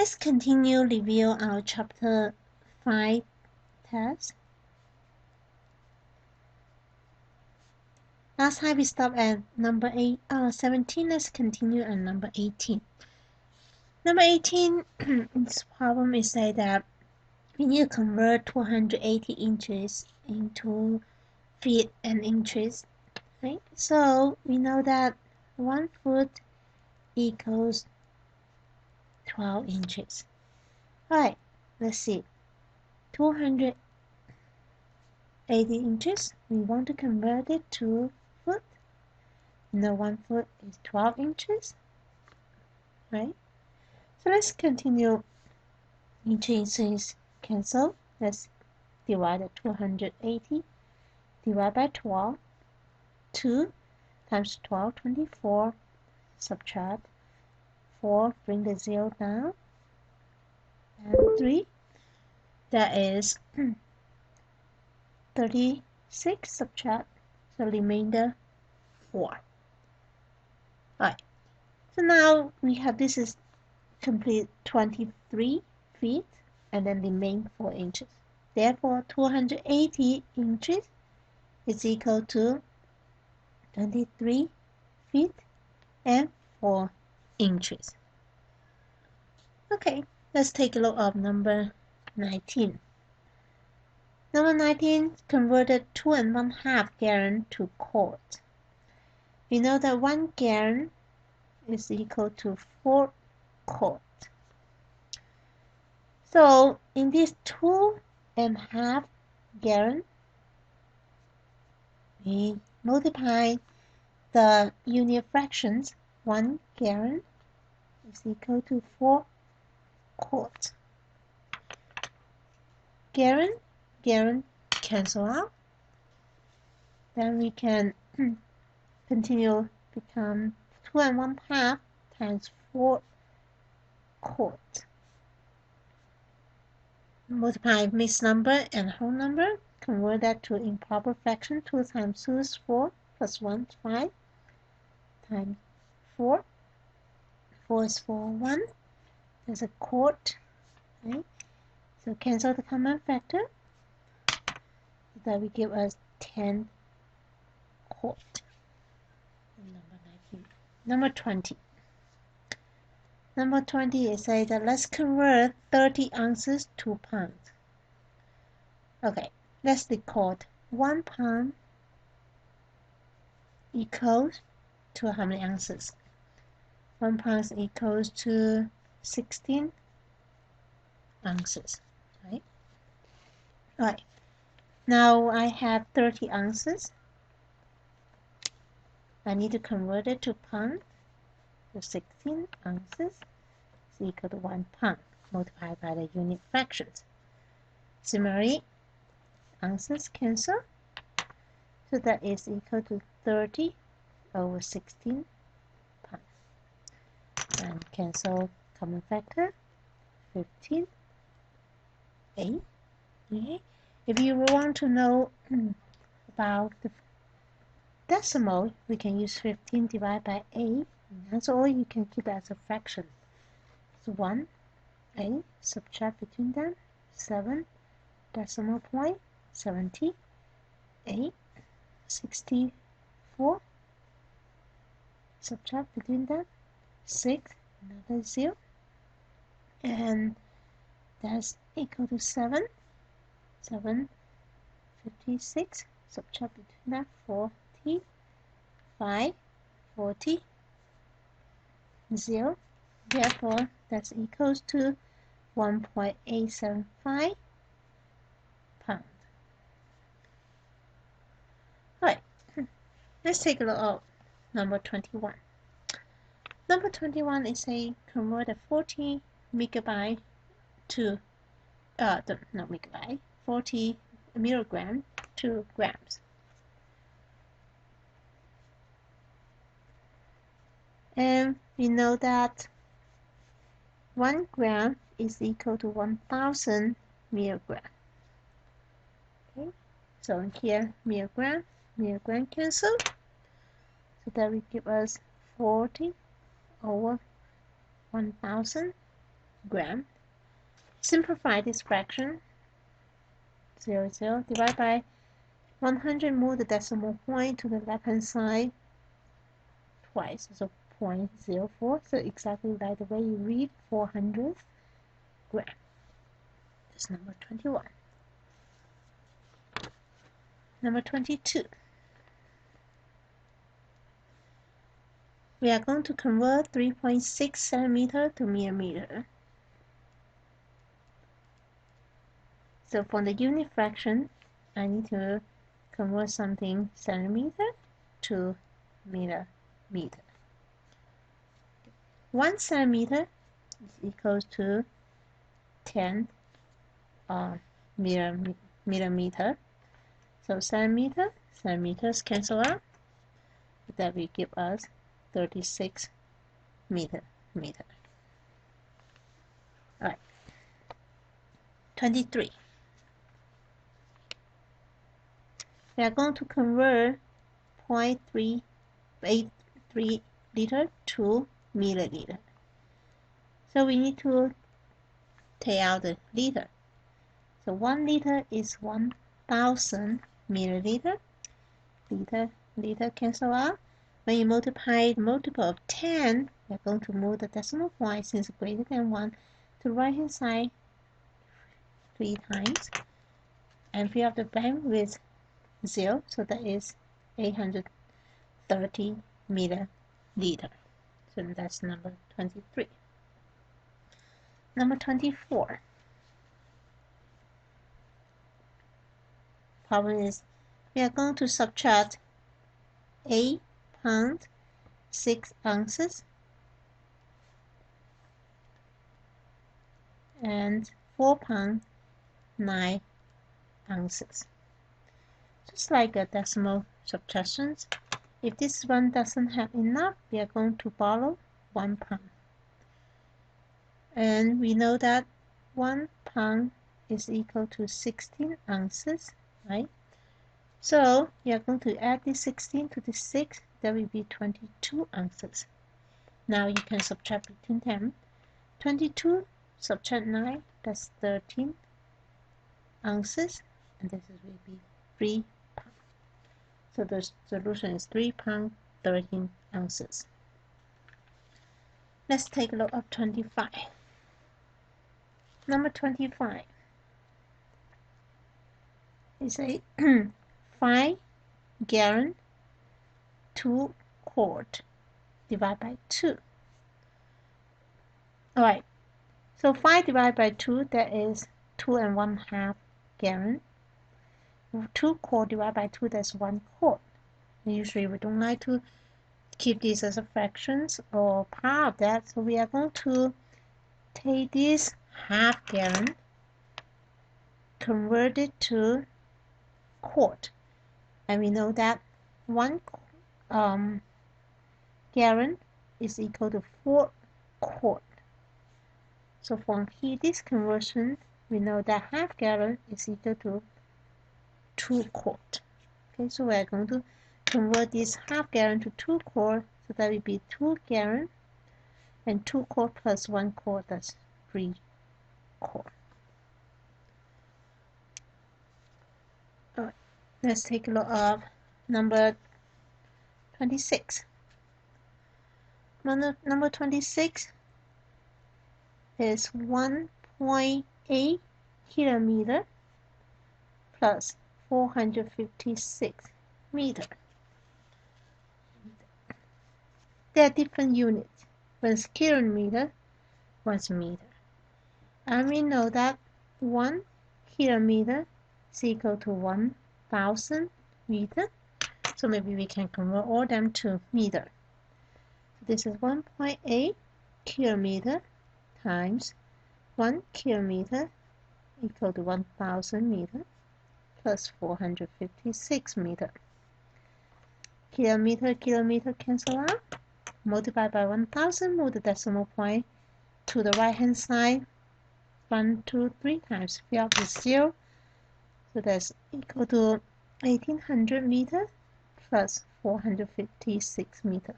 Let's continue review our chapter 5 test. Last time we stopped at number 17. Let's continue at number 18. Number 18, this problem is say that we need to convert 280 inches into feet and inches, right? So we know that 1 foot equals 12 inches. Alright, let's see. 280 inches, we want to convert it to foot. Now 1 foot is 12 inches, right? So let's continue. Inches cancel. Let's divide the 280 divide by 12. 2 times 12, 24. Subtract 4, bring the 0 down, and 3, that is 36. Subtract, so remainder 4. Alright, so now we have this is complete 23 feet and then remain 4 inches. Therefore, 280 inches is equal to 23 feet and 4 inches. Okay, let's take a look at number 19. Number 19 converted 2 1/2 gallon to quart. We know that 1 gallon is equal to 4 quart. So in this 2 1/2 gallon, we multiply the unit fractions. 1 gallon is equal to 4 quart. Gallon cancel out. Then we can continue become 2 1/2 times 4 quart. Multiply mixed number and whole number. Convert that to improper fraction. 2 times 2 is 4 plus 1 is 5 times 4. 4 is 4, 1. There's a quart, right? So cancel the common factor. That will give us 10 quart. Number 19. Number 20. Number 20 is say that let's convert 30 ounces to pounds. Okay, let's record 1 pound equals to how many ounces? 1 pound equals to 16 ounces, right? Right. Now I have 30 ounces. I need to convert it to pound. So 16 ounces is equal to 1 pound multiplied by the unit fractions. Similarly, ounces cancel. So that is equal to 30 over 16 pounds. And cancel common factor. 15. 8. Okay. If you want to know about the decimal, we can use 15 divided by 8. That's all. You can keep as a fraction. So 1, 8, subtract between them, 7, decimal point, 70, 8, 64, subtract between them, 6, another 0, and that's equal to 7, 7, 56, subtract between that, 40, 5, 40, 0. Therefore, that's equals to 1.875 pounds. Alright, let's take a look at number 21. Number 21 is a convert a 40 megabyte to, not megabyte, 40 milligram to grams. And we know that 1 gram is equal to 1000 milligram. Okay, so in here, milligram cancel. So that will give us 40 over 1000 gram. Simplify this fraction. 0, 0 divided by 100, move the decimal point to the left-hand side twice, so 0.04. So exactly like the way you read 400 gram. That's number 21. Number 22. We are going to convert 3.6 centimeter to millimeter. So for the unit fraction, I need to convert something centimeter to millimeter. 1 centimeter is equals to 10 millimeter. So centimeters cancel out. That will give us 36 meter. Alright. 23. We are going to convert 0.383 liter to milliliter. So we need to take out the liter. So 1 liter is 1,000 milliliter. Liter cancel out. When you multiply the multiple of 10, we're going to move the decimal point since greater than 1 to the right hand side 3 times. And fill up the blank with 0, so that is 830 milliliter. So that's number 23. Number 24. Problem is we are going to subtract 8 pounds 6 ounces and 4 pounds 9 ounces. Just like a decimal subtractions, if this one doesn't have enough, we are going to borrow 1 pound. And we know that 1 pound is equal to 16 ounces, right? So we are going to add this 16 to the 6, that will be 22 ounces. Now you can subtract between them. 22 subtract 9, that's 13 ounces, and this will be 3 pounds. So the solution is 3 pounds 13 ounces. Let's take a look at 25. Number 25 is a 5 gallon 2 quart divided by 2. Alright, so 5 divided by 2, that is 2.5 gallon. 2 quart divided by 2, that's 1 quart. Usually we don't like to keep these as a fractions or part of that, so we are going to take this half gallon, convert it to quart, and we know that 1 gallon is equal to 4 quart. So from here, this conversion, we know that half gallon is equal to 2 quart. Okay, so we are going to convert this half gallon to 2 quart, so that will be 2 gallon, and 2 quart plus 1 quart, that's 3 quart. Alright, let's take a look at number 26. Number 26 is 1.8 kilometer plus 456 meter. They are different units. One's kilometer, one's meter. And we know that 1 kilometer is equal to 1,000 meter. So maybe we can convert all them to meter. This is 1.8 kilometer times 1 kilometer equal to 1,000 meter plus 456 meter. Kilometer cancel out. Multiply by 1,000, move the decimal point to the right hand side 1, 2, 3 times. Fill up with 0. So that's equal to 1,800 meter plus 456 meter.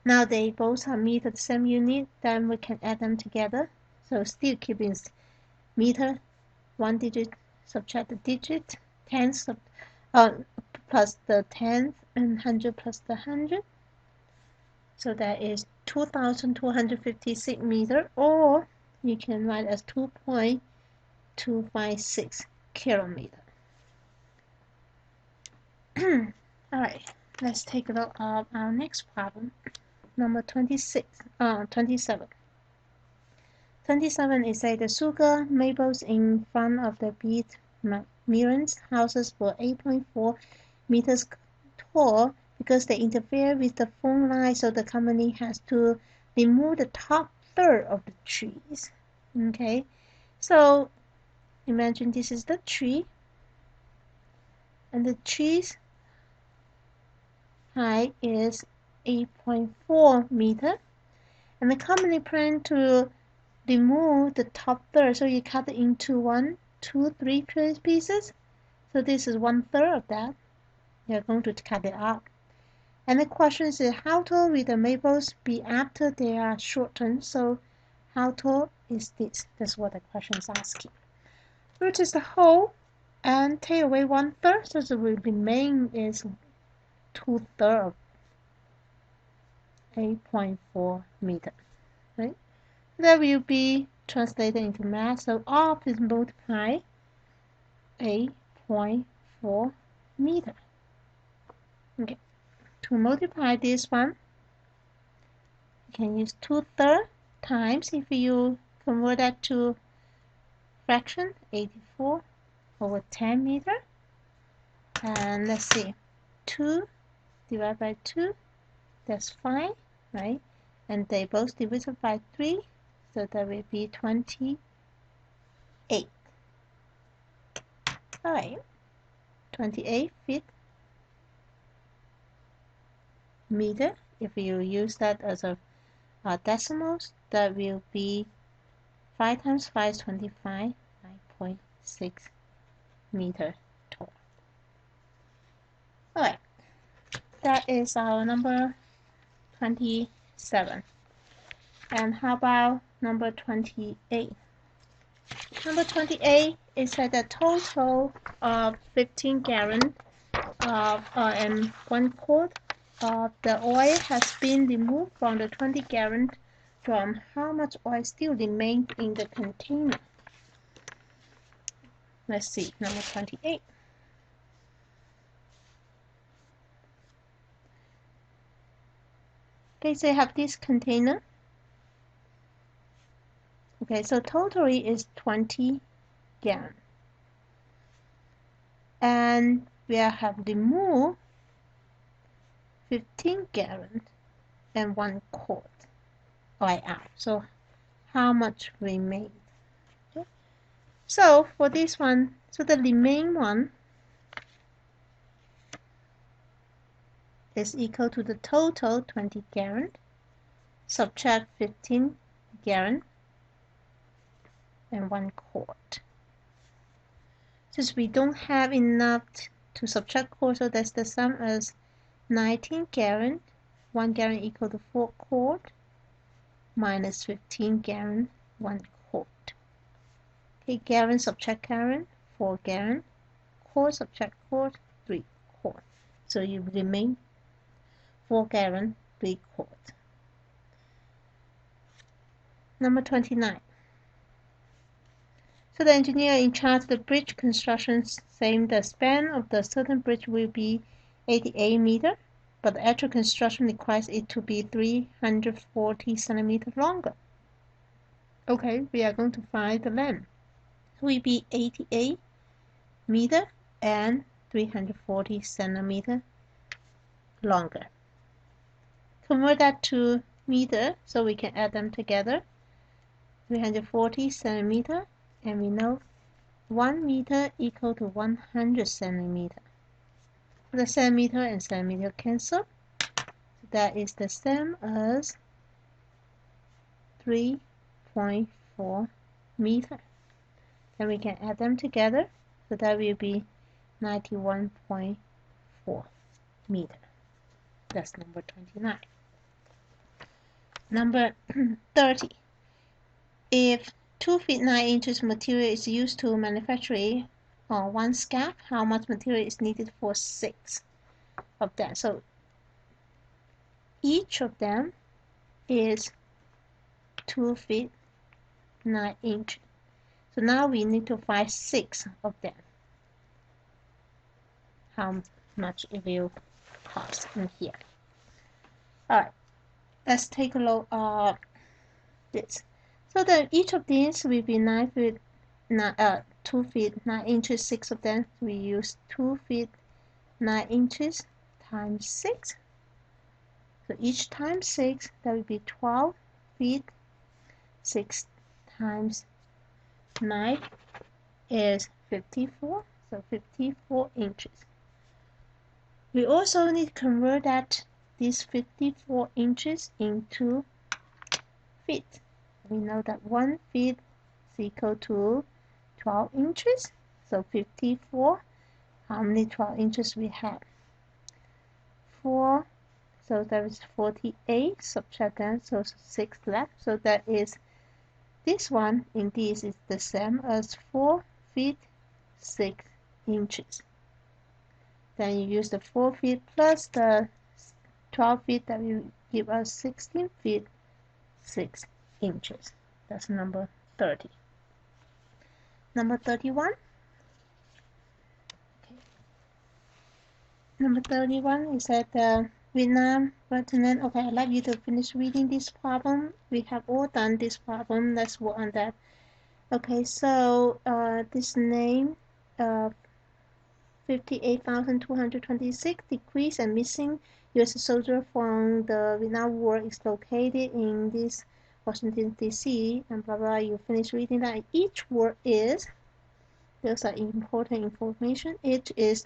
Now they both are meter, the same unit, then we can add them together. So still keeping meter, 1 digit, subtract the digit, tens plus the tens, and 100 plus the 100. So that is 2,256 meter, or you can write as 2.256 kilometer. Alright, let's take a look at our next problem. Number 27. 27 is say the sugar maples in front of the beet Mirren's houses were 8.4 meters tall because they interfere with the phone line, so the company has to remove the top third of the trees. Okay, so imagine this is the tree, and the tree's height is 8.4 meter, and the company plan to remove the top third, so you cut it into 1, 2, 3 pieces. So this is 1/3 of that. You're going to cut it out. And the question is, how tall will the maples be after they are shortened? So how tall is this? That's what the question is asking. Root is the whole and take away 1/3, so the remain is 2/3 of 8.4 meter. Right? That will be translated into math. So R is multiply 8.4 meter. Okay. To multiply this one, you can use 2/3 times, if you convert that to fraction, 84 over 10 meter. And let's see, 2 divided by 2, that's 5, right? And they both divided by 3, so that will be 28. Alright, 28 feet meter. If you use that as a decimals, that will be 5 times 5 is 25, 9.6 meter tall. Alright, that is our number 27. And how about number 28? Number 28 is that the total of 15 gallons and 1 quart of the oil has been removed from the 20 gallon drum. How much oil still remains in the container? Let's see, number 28. Okay, so you have this container. Okay, so totally is 20 gallons. And we have removed 15 gallons and 1 quart oil out. So how much remains? Okay. So for this one, so the remaining one is equal to the total 20 gallons, subtract 15 gallons and 1 quart. Since we don't have enough to subtract quart, so that's the sum as 19 gallons, 1 gallon equal to 4 quart, minus 15 gallons, 1 quart. Okay, gallon subtract gallon, 4 gallons, quart subtract quart, 3 quart. So you remain 4 gallons, 3 quart. Number 29. So the engineer in charge of the bridge construction saying the span of the certain bridge will be 88 meters, but the actual construction requires it to be 340 centimeters longer. Okay, we are going to find the length. It will be 88 meters and 340 centimeters longer. Convert that to meter, so we can add them together. 340 centimeters, and we know 1 meter equal to 100 centimeters. The centimeter and centimeter cancel. That is the same as 3.4 meters. Then we can add them together, so that will be 91.4 meters. That's number 29. Number 30. If 2 feet 9 inches material is used to manufacture one scarf, how much material is needed for 6 of them? So each of them is 2 feet 9 inches. So now we need to find 6 of them. How much it will cost in here. Alright, let's take a look at this. So that each of these will be 2 feet 9 inches, 6 of them. We use 2 feet 9 inches times 6. So each times 6, that will be 12 feet. 6 times 9 is 54, so 54 inches. We also need to convert these 54 inches into feet. We know that 1 feet is equal to 12 inches, so 54. How many 12 inches we have? 4, so that is 48, subtract that, so 6 left. So that is, this one in this is the same as 4 feet 6 inches. Then you use the 4 feet plus the 12 feet, that will give us 16 feet 6 inches. That's number 30. Number 31. Okay. Number 31 is that Vietnam, continent. Okay, I'd like you to finish reading this problem. We have all done this problem. Let's work on that. Okay, so this name 58,226 decreased and missing U.S. soldier from the Vietnam War is located in this Washington, D.C. and blah blah. You finish reading that. Each word is, those are important information. Each is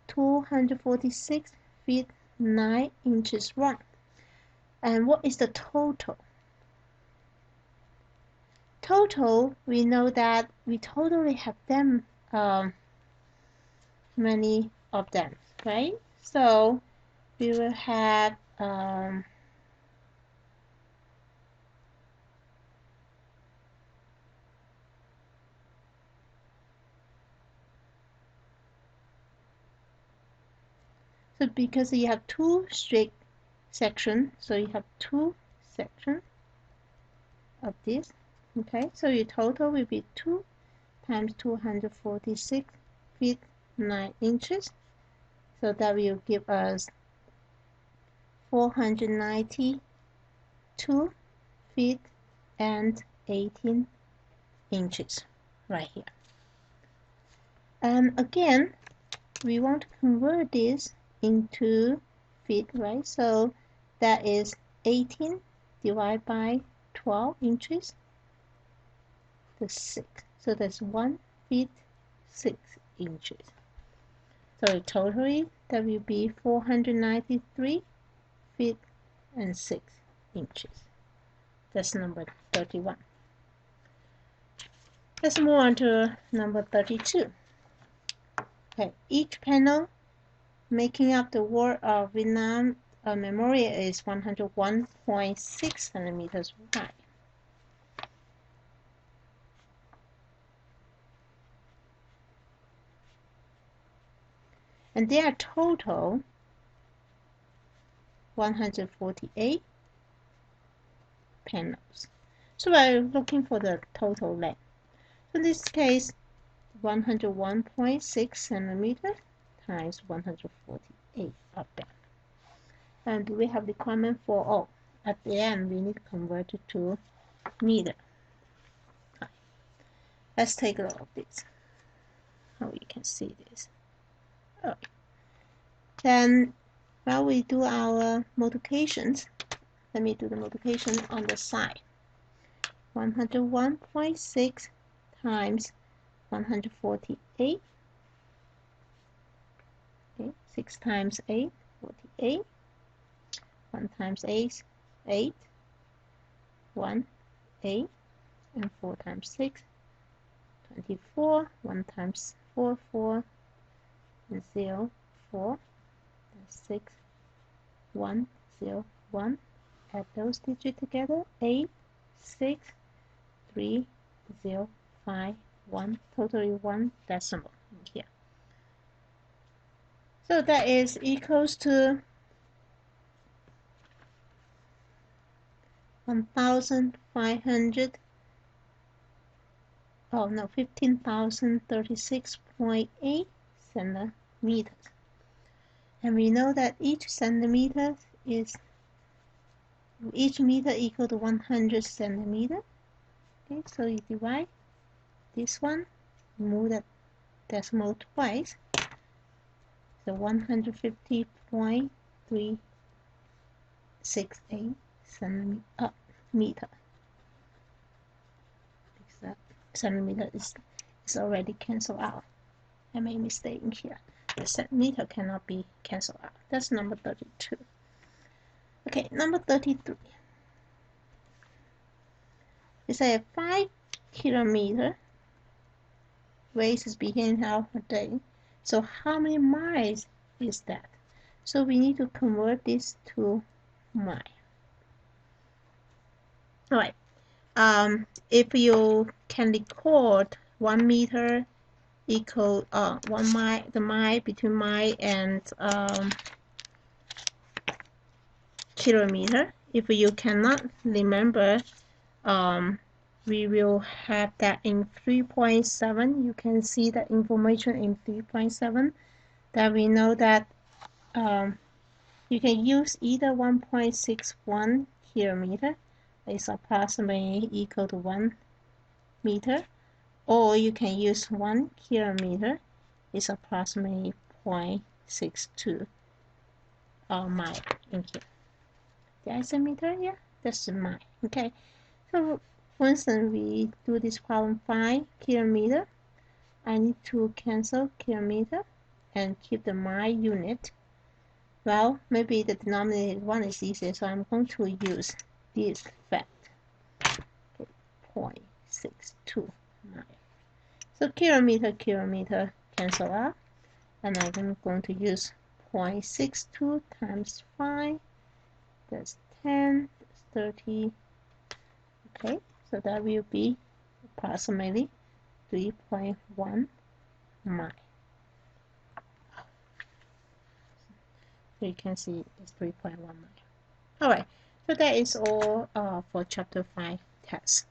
246 feet 9 inches long. And what is the total? Total, we know that we totally have them, many of them, right? So we will have so because you have 2 straight sections, so you have 2 sections of this. Okay, so your total will be 2 times 246 feet 9 inches. So that will give us 492 feet and 18 inches right here. And again, we want to convert this into feet, right? So that is 18 divided by 12 inches, the 6. So that's 1 feet 6 inches. So totally that will be 493 feet and 6 inches. That's number 31. Let's move on to number 32. Okay, each panel making up the War of Vietnam memorial is 101.6 centimeters wide. And there are total 148 panels. So we're looking for the total length. So in this case, 101.6 centimeters times 148 of them. And do we have requirement for all? At the end, we need to convert it to meter. Let's take a look at this. How you can see this. Oh. Then, while we do our multiplications, let me do the multiplication on the side. 101.6 times 148. Okay, 6 times 8, 48. 1 times 8, 8. 1, 8. And 4 times 6, 24. 1 times 4, 4. And 0, 4. 6, 1, 0, 1. add those digits together. 8, 6, 3, 0, 5, 1. Totally 1 decimal in here. So that is equals to 1,500. Oh no, 15,036.8 centimeters. And we know that each centimeter is each meter equal to 100 centimeters. Okay, so you divide this one, move that decimal twice, so 150.368 centimeter. That centimeter is already cancelled out. I made a mistake in here. The centimeter cannot be cancelled out. That's number 32. Okay, number 33. It's a 5 kilometer race is beginning half a day. So how many miles is that? So we need to convert this to mile. Alright. If you can record 1 meter equal 1 mile, the mile between mile and kilometer. If you cannot remember, we will have that in 3.7. You can see the information in 3.7 that we know that you can use either 1.61 kilometer is approximately equal to 1 meter, or you can use 1 kilometer is approximately 0.62 mile in here. Did I say meter? Yeah, that's the mile. Okay, so for instance, we do this problem 5 kilometer. I need to cancel kilometer and keep the mile unit. Well, maybe the denominator one is easier, so I'm going to use this fact. Okay, 0.62 mile. So kilometer cancel out, and I'm going to use 0.62 times 5. That's 10. That's 30. Okay, so that will be approximately 3.1 mile. So you can see it's 3.1 mile. Alright, so that is all for chapter 5 test.